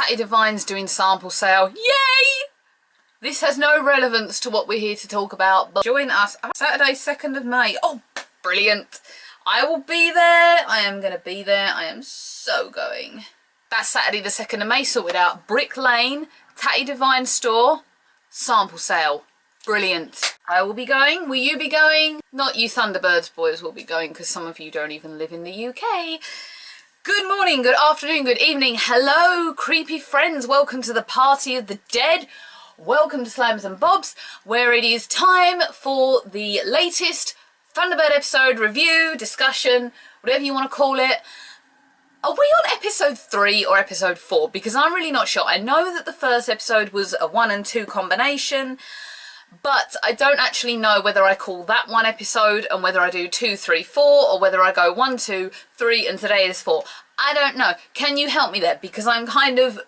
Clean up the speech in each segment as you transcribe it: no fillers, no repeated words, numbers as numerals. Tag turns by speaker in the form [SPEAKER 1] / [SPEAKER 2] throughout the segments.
[SPEAKER 1] Tatty Divine's doing sample sale. Yay! This has no relevance to what we're here to talk about, but join us Saturday 2nd of May. Oh, brilliant. I will be there. I am going to be there. I am so going. That's Saturday the 2nd of May, sorted out. Brick Lane, Tatty Divine store, sample sale. Brilliant. I will be going. Will you be going? Not you Thunderbirds boys will be going, because some of you don't even live in the UK. Good morning, good afternoon, good evening. Hello, creepy friends. Welcome to the Party of the Dead. Welcome to Slams and Bobs, where it is time for the latest Thunderbird episode review, discussion, whatever you want to call it. Are we on episode 3 or episode 4? Because I'm really not sure. I know that the first episode was a 1 and 2 combination, but I don't actually know whether I call that one episode and whether I do 2, 3, 4, or whether I go 1, 2, 3 and today is 4. I don't know. Can you help me there? Because I'm kind of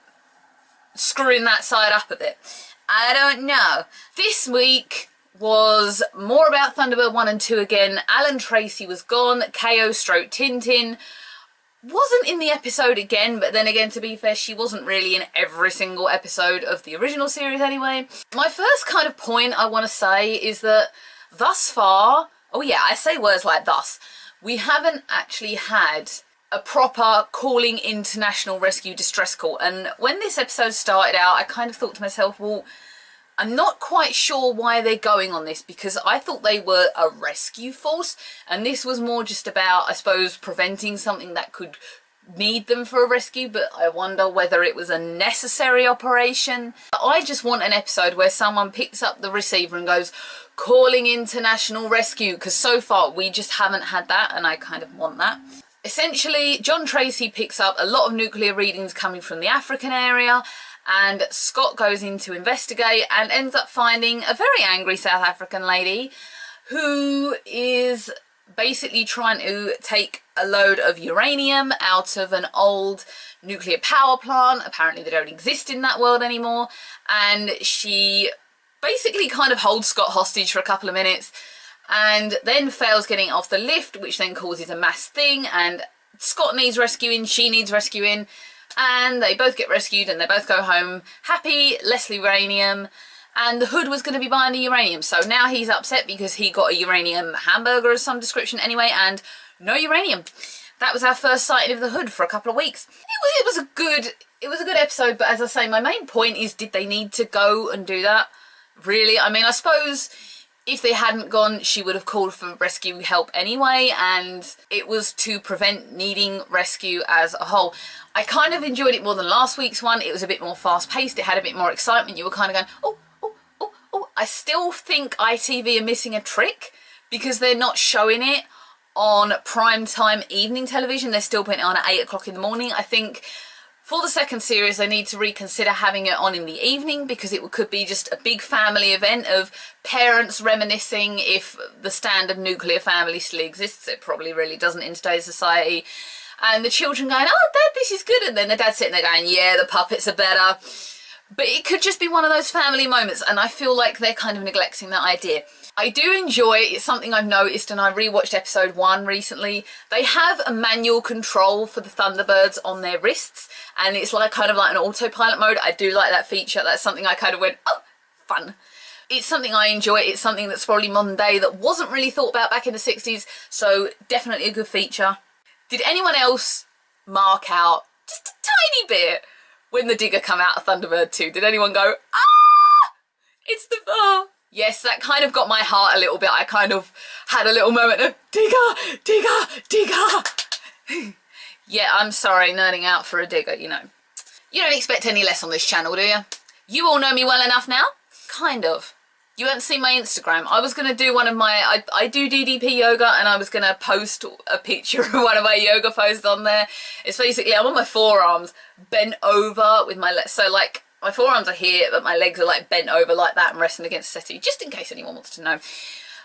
[SPEAKER 1] screwing that side up a bit. I don't know. This week was more about Thunderbird 1 and 2 again. Alan Tracy was gone. KO stroke Tintin wasn't in the episode again, but then again, to be fair, she wasn't really in every single episode of the original series anyway. My first kind of point I want to say is that thus far, oh yeah, I say words like thus, we haven't actually had a proper calling international rescue distress call. And when this episode started out, I kind of thought to myself, well, I'm not quite sure why they're going on this, because I thought they were a rescue force and this was more just about, I suppose, preventing something that could need them for a rescue, but I wonder whether it was a necessary operation. I just want an episode where someone picks up the receiver and goes, calling international rescue, because so far we just haven't had that, and I kind of want that. Essentially, John Tracy picks up a lot of nuclear readings coming from the African area, and Scott goes in to investigate and ends up finding a very angry South African lady who is basically trying to take a load of uranium out of an old nuclear power plant. Apparently they don't exist in that world anymore, and she basically kind of holds Scott hostage for a couple of minutes and then fails getting off the lift, which then causes a mass thing, and Scott needs rescuing, she needs rescuing, and they both get rescued and they both go home happy, less uranium, and the Hood was going to be buying the uranium, so now he's upset because he got a uranium hamburger of some description anyway, and no uranium. That was our first sighting of the Hood for a couple of weeks. It was a good episode, but as I say, my main point is, did they need to go and do that? Really? I mean, I suppose if they hadn't gone, she would have called for rescue help anyway, and it was to prevent needing rescue as a whole. I kind of enjoyed it more than last week's one. It was a bit more fast-paced. It had a bit more excitement. You were kind of going, oh, oh, oh, oh. I still think ITV are missing a trick because they're not showing it on prime time evening television. They're still putting it on at 8 o'clock in the morning. I think for the second series, they need to reconsider having it on in the evening, because it could be just a big family event of parents reminiscing, if the standard nuclear family still exists. It probably really doesn't in today's society. And the children going, oh, Dad, this is good. And then the dad sitting there going, yeah, the puppets are better. But it could just be one of those family moments. And I feel like they're kind of neglecting that idea. I do enjoy it. It's something I've noticed, and I rewatched episode 1 recently. They have a manual control for the Thunderbirds on their wrists, and it's like kind of like an autopilot mode. I do like that feature. That's something I kind of went, oh, fun. It's something I enjoy. It's something that's probably modern day that wasn't really thought about back in the 60s, so definitely a good feature. Did anyone else mark out just a tiny bit when the digger come out of Thunderbird 2? Did anyone go, ah, it's the bar? Yes, that kind of got my heart a little bit. I kind of had a little moment of digger, digger, digger. Yeah, I'm sorry, nerding out for a digger, you know. You don't expect any less on this channel, do you? You all know me well enough now. Kind of. You haven't seen my Instagram. I was going to do one of my, I do DDP yoga, and I was going to post a picture of one of my yoga poses on there. It's basically, I'm on my forearms, bent over with my legs. So like, my forearms are here, but my legs are like bent over like that and resting against the settee, just in case anyone wants to know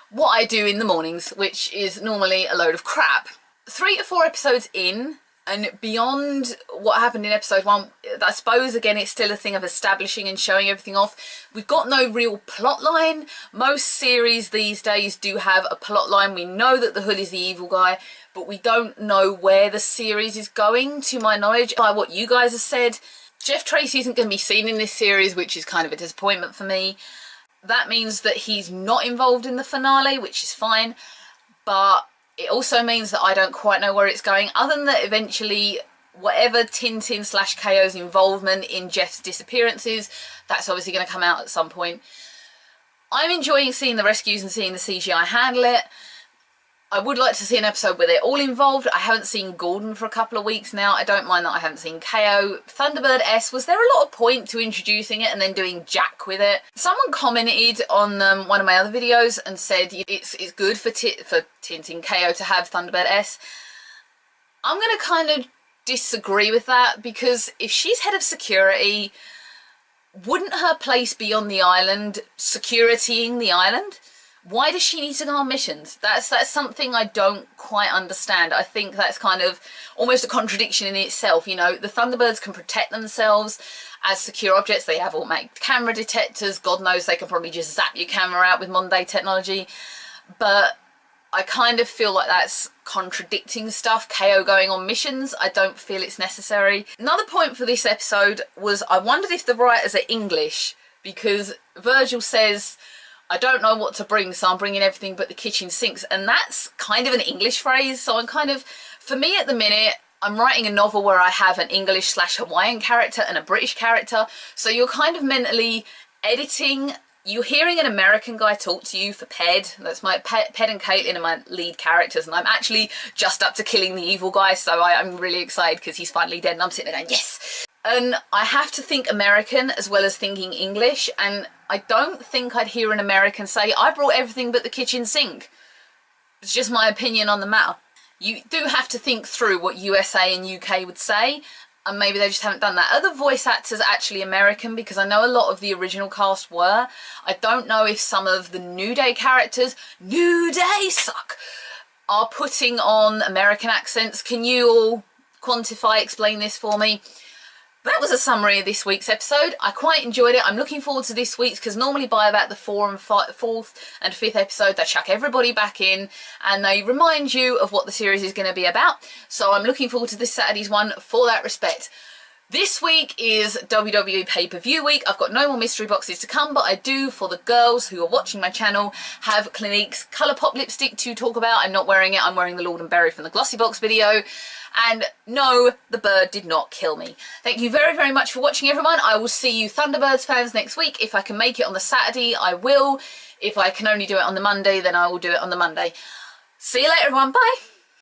[SPEAKER 1] what I do in the mornings, which is normally a load of crap. 3 to 4 episodes in, and beyond what happened in episode 1, I suppose again it's still a thing of establishing and showing everything off. We've got no real plot line. Most series these days do have a plot line. We know that the Hood is the evil guy, but we don't know where the series is going, to my knowledge, by what you guys have said. Jeff Tracy isn't going to be seen in this series, which is kind of a disappointment for me. That means that he's not involved in the finale, which is fine, but it also means that I don't quite know where it's going, other than that eventually whatever Tintin/KO's involvement in Jeff's disappearances, that's obviously going to come out at some point. I'm enjoying seeing the rescues and seeing the CGI handle it. I would like to see an episode where they're all involved. I haven't seen Gordon for a couple of weeks now. I don't mind that I haven't seen KO. Thunderbird S, was there a lot of point to introducing it and then doing Jack with it? Someone commented on one of my other videos and said it's good for Tintin KO to have Thunderbird S. I'm going to kind of disagree with that, because if she's head of security, wouldn't her place be on the island, securitying the island? Why does she need to go on missions? That's something I don't quite understand. I think that's kind of almost a contradiction in itself. You know, the Thunderbirds can protect themselves as secure objects. They have automatic camera detectors. God knows they can probably just zap your camera out with modern day technology. But I kind of feel like that's contradicting stuff. KO going on missions, I don't feel it's necessary. Another point for this episode was I wondered if the writers are English, because Virgil says, I don't know what to bring, so I'm bringing everything but the kitchen sinks. And that's kind of an English phrase. So I'm kind of, for me at the minute, I'm writing a novel where I have an English/Hawaiian character and a British character. So you're kind of mentally editing. You're hearing an American guy talk to you for Ped. That's my Ped and Caitlin are my lead characters. And I'm actually just up to killing the evil guy. So I'm really excited because he's finally dead. And I'm sitting there going, yes. And I have to think American as well as thinking English. And I don't think I'd hear an American say, I brought everything but the kitchen sink. It's just my opinion on the matter. You do have to think through what USA and UK would say, and maybe they just haven't done that. Are the voice actors actually American? Because I know a lot of the original cast were. I don't know if some of the New Day characters, New Day suck, are putting on American accents. Can you all quantify, explain this for me? That was a summary of this week's episode. I quite enjoyed it. I'm looking forward to this week's, because normally by about the 4th and 5th episode, they chuck everybody back in and they remind you of what the series is going to be about. So I'm looking forward to this Saturday's one for that respect. This week is WWE pay-per-view week. I've got no more mystery boxes to come, but I do, for the girls who are watching my channel, have Clinique's Colourpop lipstick to talk about. I'm not wearing it. I'm wearing the Lord and Berry from the Glossy Box video. And no, the bird did not kill me. Thank you very, very much for watching, everyone. I will see you Thunderbirds fans next week. If I can make it on the Saturday, I will. If I can only do it on the Monday, then I will do it on the Monday. See you later, everyone. Bye.